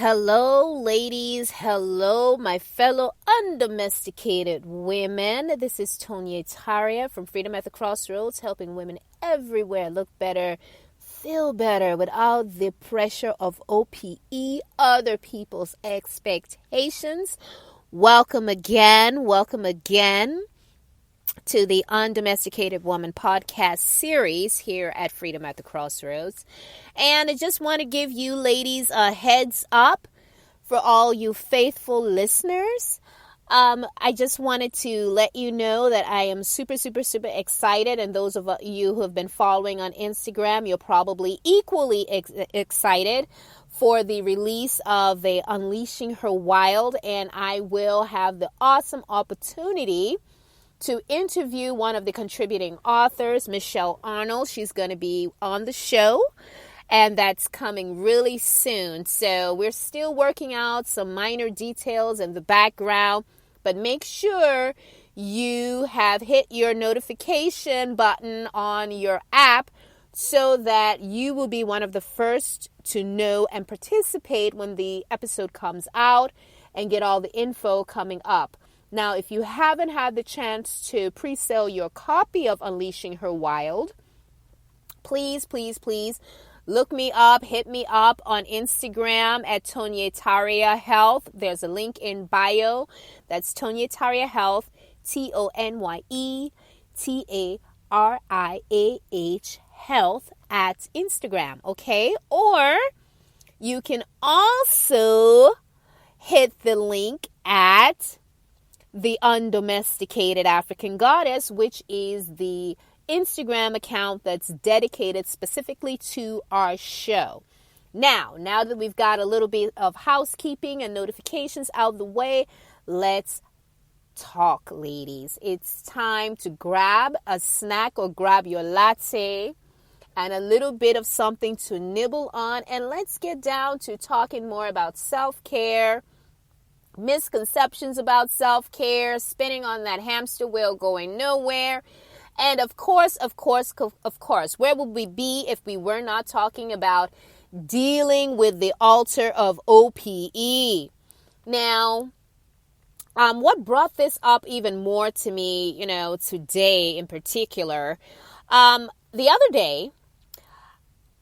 Hello, ladies. Hello, my fellow undomesticated women. This is Tonya Taria from Freedom at the Crossroads, helping women everywhere look better, feel better without the pressure of O.P.E, other people's expectations. Welcome again to the Undomesticated Woman podcast series here at Freedom at the Crossroads. And I just want to give you ladies a heads up for all you faithful listeners. I just wanted to let you know that I am super excited. And those of you who have been following on Instagram, you're probably equally excited for the release of the Unleashing Her Wild. And I will have the awesome opportunity to interview one of the contributing authors, Michelle Arnold. She's going to be on the show, and that's coming really soon. So we're still working out some minor details in the background, but make sure you have hit your notification button on your app so that you will be one of the first to know and participate when the episode comes out and get all the info coming up. Now, if you haven't had the chance to pre-sale your copy of Unleashing Her Wild, please look me up, hit me up on Instagram at Tonya Taria Health. There's a link in bio. That's Tonya Taria Health, TonyTariah Health at Instagram, okay? Or you can also hit the link at The Undomesticated African Goddess, which is the Instagram account that's dedicated specifically to our show. Now that we've got a little bit of housekeeping and notifications out of the way, let's talk, ladies. It's time to grab a snack or grab your latte and a little bit of something to nibble on, and let's get down to talking more about self-care, misconceptions about self-care, spinning on that hamster wheel going nowhere. And of course, where would we be if we were not talking about dealing with the altar of O.P.E? Now, what brought this up even more to me, today in particular, the other day,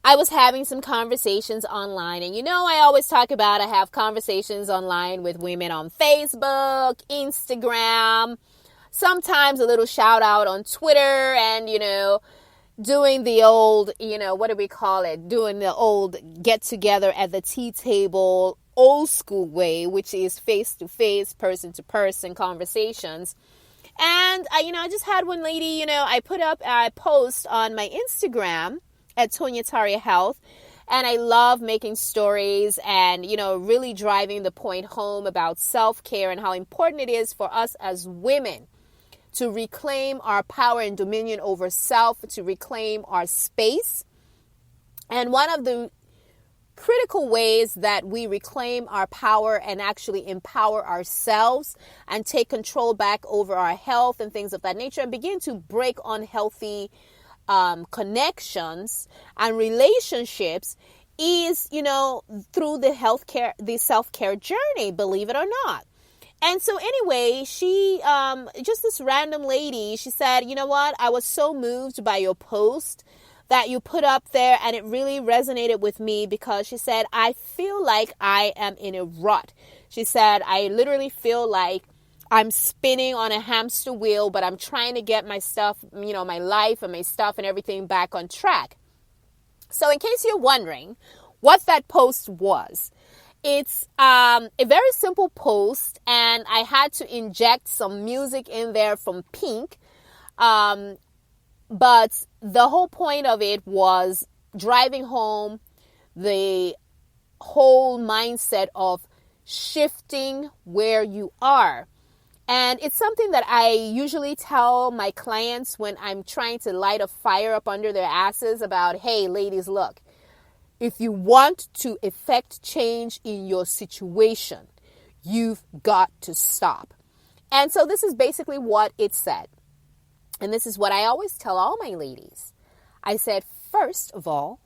I was having some conversations online, and I always talk about I have conversations online with women on Facebook, Instagram, sometimes a little shout out on Twitter, and, doing the old, what do we call it? Doing the old get together at the tea table, old school way, which is face to face, person to person conversations. And I just had one lady, I put up a post on my Instagram at Tonya Taria Health, and I love making stories and, really driving the point home about self-care and how important it is for us as women to reclaim our power and dominion over self, to reclaim our space. And one of the critical ways that we reclaim our power and actually empower ourselves and take control back over our health and things of that nature and begin to break unhealthy connections and relationships is, through the self-care journey, believe it or not. And so anyway, she, just this random lady, she said, you know what? I was so moved by your post that you put up there, and it really resonated with me because she said, I feel like I am in a rut. She said, I literally feel like I'm spinning on a hamster wheel, but I'm trying to get my stuff, my life and my stuff and everything back on track. So in case you're wondering what that post was, it's a very simple post, and I had to inject some music in there from Pink. But the whole point of it was driving home the whole mindset of shifting where you are. And it's something that I usually tell my clients when I'm trying to light a fire up under their asses about, hey, ladies, look, if you want to effect change in your situation, you've got to stop. And so this is basically what it said. And this is what I always tell all my ladies. I said, first of all,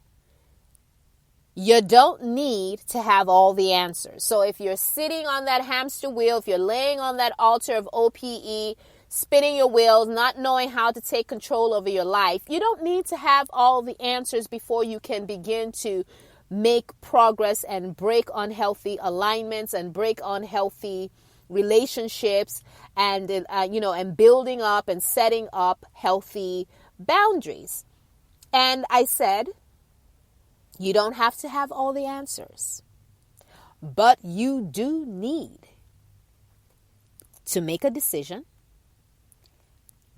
You don't need to have all the answers. So if you're sitting on that hamster wheel, if you're laying on that altar of O.P.E, spinning your wheels, not knowing how to take control over your life, you don't need to have all the answers before you can begin to make progress and break unhealthy alignments and break unhealthy relationships and and building up and setting up healthy boundaries. And I said, you don't have to have all the answers, but you do need to make a decision,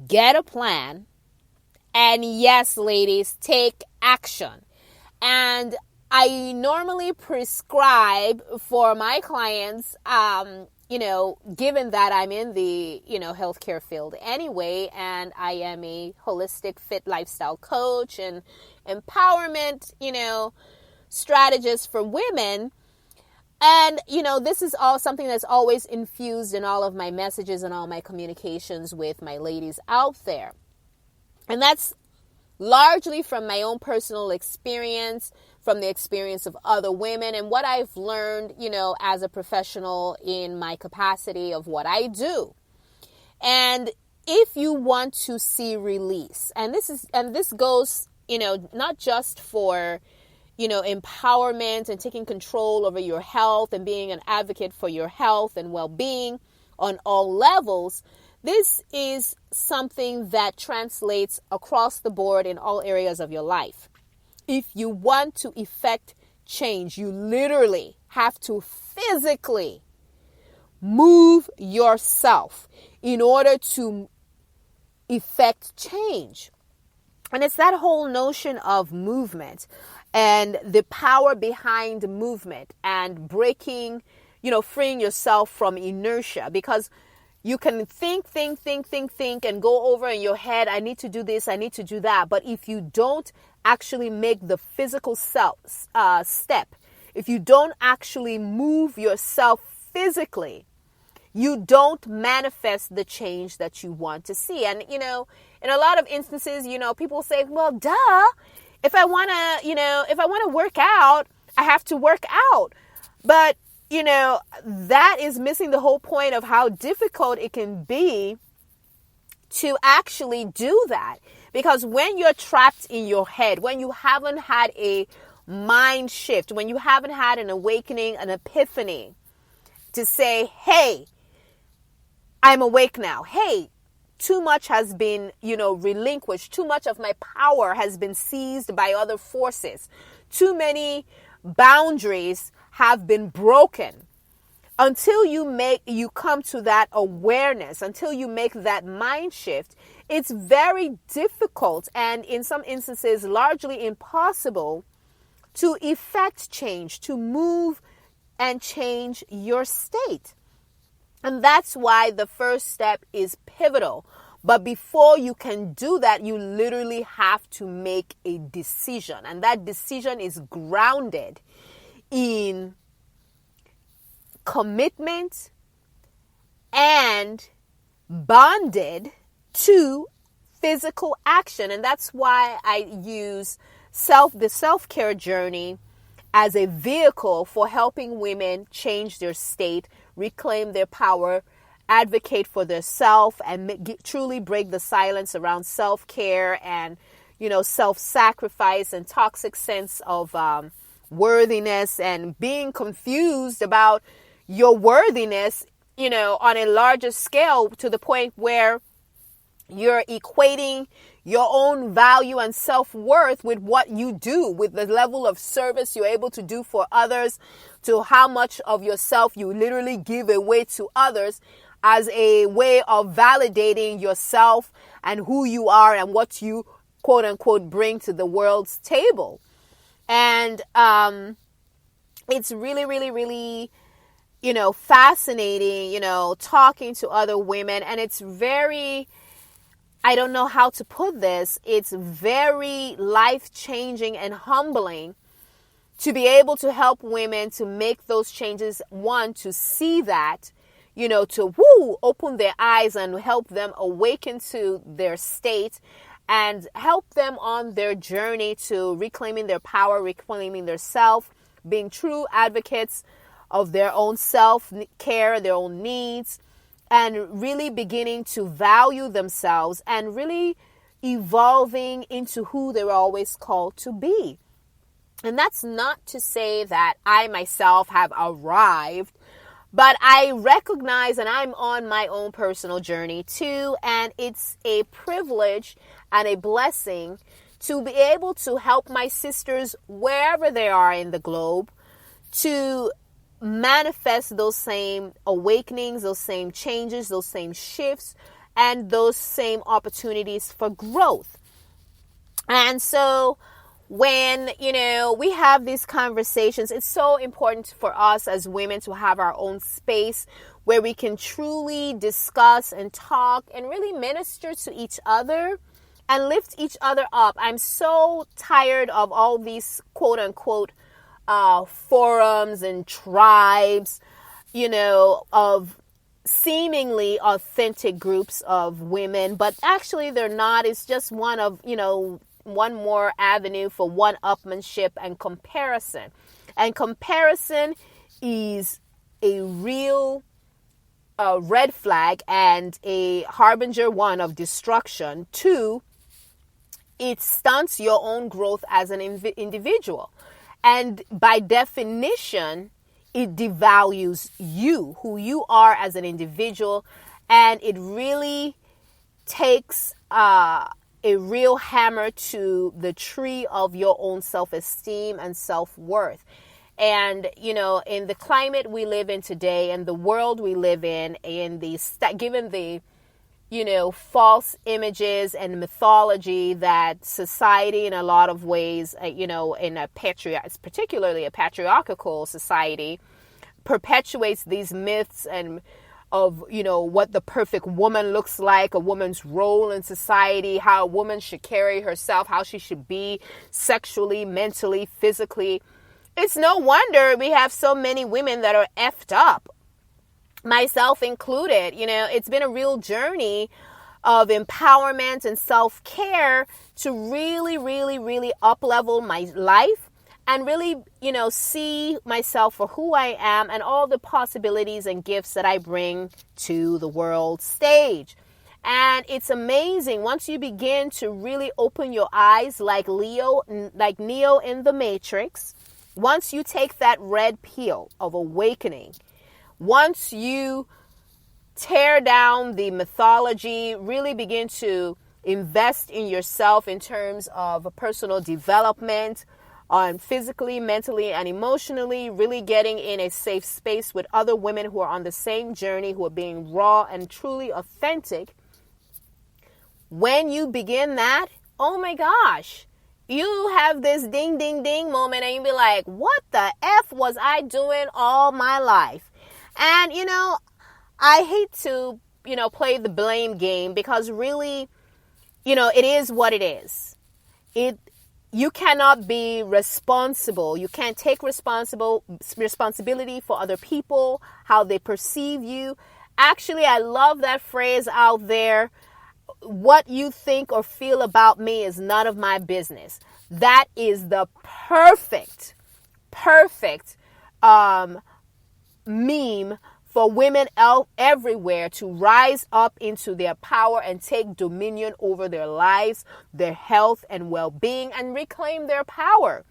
get a plan, and yes, ladies, take action. And I normally prescribe for my clients, given that I'm in the, healthcare field anyway, and I am a holistic fit lifestyle coach and empowerment, strategist for women. And, this is all something that's always infused in all of my messages and all my communications with my ladies out there. And that's largely from my own personal experience, from the experience of other women, and what I've learned, as a professional in my capacity of what I do. And if you want to see release, and this goes, not just for, empowerment and taking control over your health and being an advocate for your health and well-being on all levels. This is something that translates across the board in all areas of your life. If you want to effect change, you literally have to physically move yourself in order to effect change. And it's that whole notion of movement and the power behind movement and breaking, freeing yourself from inertia, because you can think and go over in your head, I need to do this, I need to do that. But if you don't actually make the physical step, if you don't actually move yourself physically, you don't manifest the change that you want to see. And, in a lot of instances, people say, well, duh, if I want to work out, I have to work out. But, that is missing the whole point of how difficult it can be to actually do that. Because when you're trapped in your head, when you haven't had a mind shift, when you haven't had an awakening, an epiphany to say, hey, I'm awake now. Hey, too much has been, relinquished. Too much of my power has been seized by other forces. Too many boundaries have been broken. Until you come to that awareness, until you make that mind shift, it's very difficult and in some instances largely impossible to effect change, to move and change your state. And that's why the first step is pivotal. But before you can do that, you literally have to make a decision. And that decision is grounded in commitment and bonded to physical action. And that's why I use the self-care journey as a vehicle for helping women change their state, reclaim their power, advocate for their self, and truly break the silence around self-care and, self-sacrifice and toxic sense of worthiness and being confused about your worthiness, on a larger scale to the point where you're equating your own value and self-worth with what you do, with the level of service you're able to do for others, to how much of yourself you literally give away to others as a way of validating yourself and who you are and what you, quote unquote, bring to the world's table. And it's really, really, really, fascinating, talking to other women. And it's very, I don't know how to put this. It's very life-changing and humbling to be able to help women to make those changes. One, to see that, to open their eyes and help them awaken to their state and help them on their journey to reclaiming their power, reclaiming their self, being true advocates of their own self-care, their own needs, and really beginning to value themselves and really evolving into who they were always called to be. And that's not to say that I myself have arrived, but I recognize and I'm on my own personal journey too. And it's a privilege and a blessing to be able to help my sisters wherever they are in the globe to manifest those same awakenings, those same changes, those same shifts, and those same opportunities for growth. And so when, we have these conversations, it's so important for us as women to have our own space where we can truly discuss and talk and really minister to each other and lift each other up. I'm so tired of all these quote unquote forums and tribes, of seemingly authentic groups of women, but actually they're not. It's just one more avenue for one-upmanship and comparison. And comparison is a real red flag and a harbinger, one, of destruction. Two, it stunts your own growth as an individual. And by definition, it devalues you, who you are as an individual. And it really takes a real hammer to the tree of your own self-esteem and self-worth. And, in the climate we live in today and the world we live in given the, false images and mythology that society in a lot of ways, particularly a patriarchal society, perpetuates these myths and of, what the perfect woman looks like, a woman's role in society, how a woman should carry herself, how she should be sexually, mentally, physically. It's no wonder we have so many women that are effed up, myself included. It's been a real journey of empowerment and self-care to really, really, really up-level my life and really, see myself for who I am and all the possibilities and gifts that I bring to the world stage. And it's amazing once you begin to really open your eyes like Neo in the Matrix. Once you take that red pill of awakening, once you tear down the mythology, really begin to invest in yourself in terms of personal development, on physically, mentally, and emotionally, really getting in a safe space with other women who are on the same journey, who are being raw and truly authentic. When you begin that, oh my gosh, you have this ding, ding, ding moment and you be like, what the F was I doing all my life? And, I hate to, play the blame game because really, it is what it is. You cannot be responsible. You can't take responsibility for other people, how they perceive you. Actually, I love that phrase out there. What you think or feel about me is none of my business. That is the perfect meme for women everywhere to rise up into their power and take dominion over their lives, their health and well-being, and reclaim their power.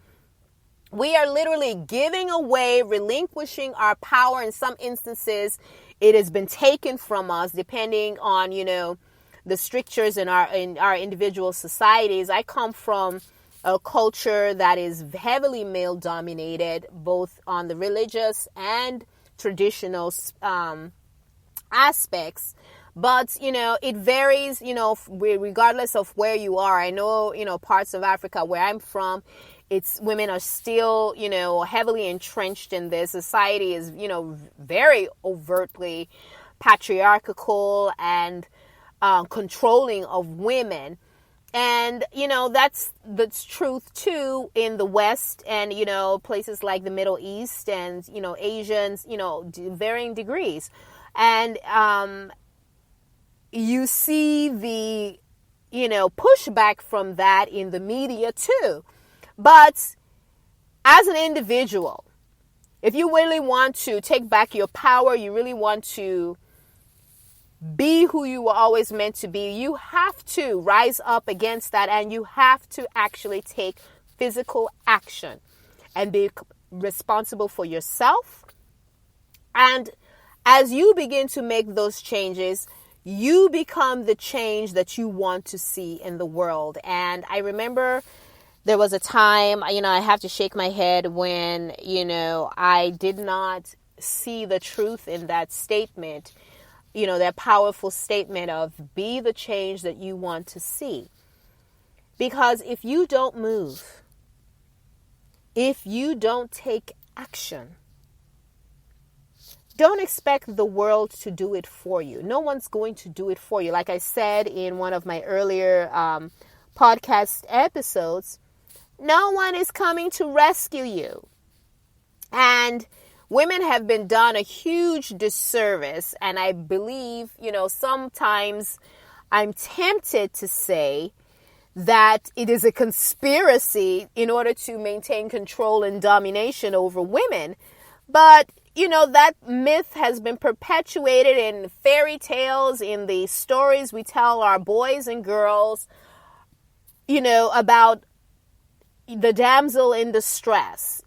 We are literally giving away, relinquishing our power. In some instances, it has been taken from us depending on, the strictures in our individual societies. I come from a culture that is heavily male dominated, both on the religious and traditional aspects, but it varies regardless of where you are. I know parts of Africa where I'm from, women are still heavily entrenched in this. Society is very overtly patriarchal and controlling of women. And, that's truth too in the West and, places like the Middle East and, Asians, varying degrees. And you see the pushback from that in the media too. But as an individual, if you really want to take back your power, you really want to be who you were always meant to be, you have to rise up against that, and you have to actually take physical action and be responsible for yourself. And as you begin to make those changes, you become the change that you want to see in the world. And I remember there was a time, I have to shake my head when, I did not see the truth in that statement, that powerful statement of be the change that you want to see. Because if you don't move, if you don't take action, don't expect the world to do it for you. No one's going to do it for you. Like I said in one of my earlier podcast episodes, no one is coming to rescue you. And women have been done a huge disservice. And I believe, sometimes I'm tempted to say that it is a conspiracy in order to maintain control and domination over women. But that myth has been perpetuated in fairy tales, in the stories we tell our boys and girls, about the damsel in distress,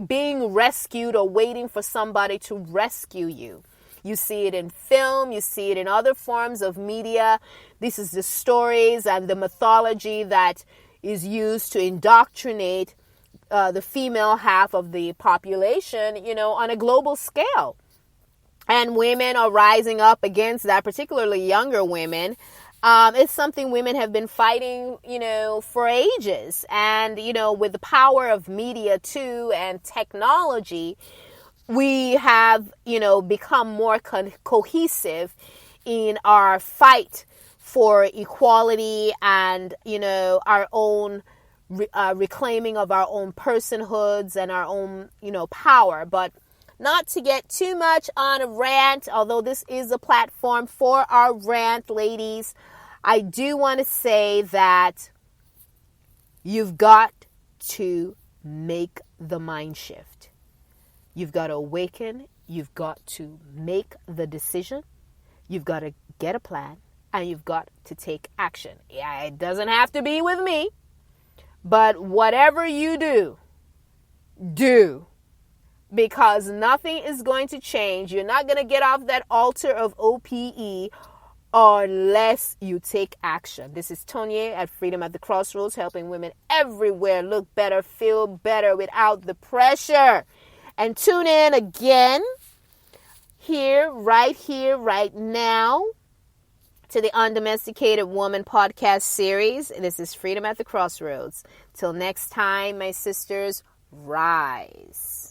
being rescued or waiting for somebody to rescue you. You see it in film, you see it in other forms of media. This is the stories and the mythology that is used to indoctrinate the female half of the population, on a global scale. And women are rising up against that, particularly younger women. It's something women have been fighting, for ages. And, with the power of media too and technology, we have, become more cohesive in our fight for equality and, our own reclaiming of our own personhoods and our own, power. But not to get too much on a rant, although this is a platform for our rant, ladies, I do want to say that you've got to make the mind shift. You've got to awaken. You've got to make the decision. You've got to get a plan, and you've got to take action. Yeah, it doesn't have to be with me. But whatever you do, because nothing is going to change. You're not going to get off that altar of O.P.E. unless you take action. This is Tonya at Freedom at the Crossroads, helping women everywhere look better, feel better without the pressure. And tune in again right now, to the Undomesticated Woman podcast series. This is Freedom at the Crossroads. Till next time, my sisters, rise.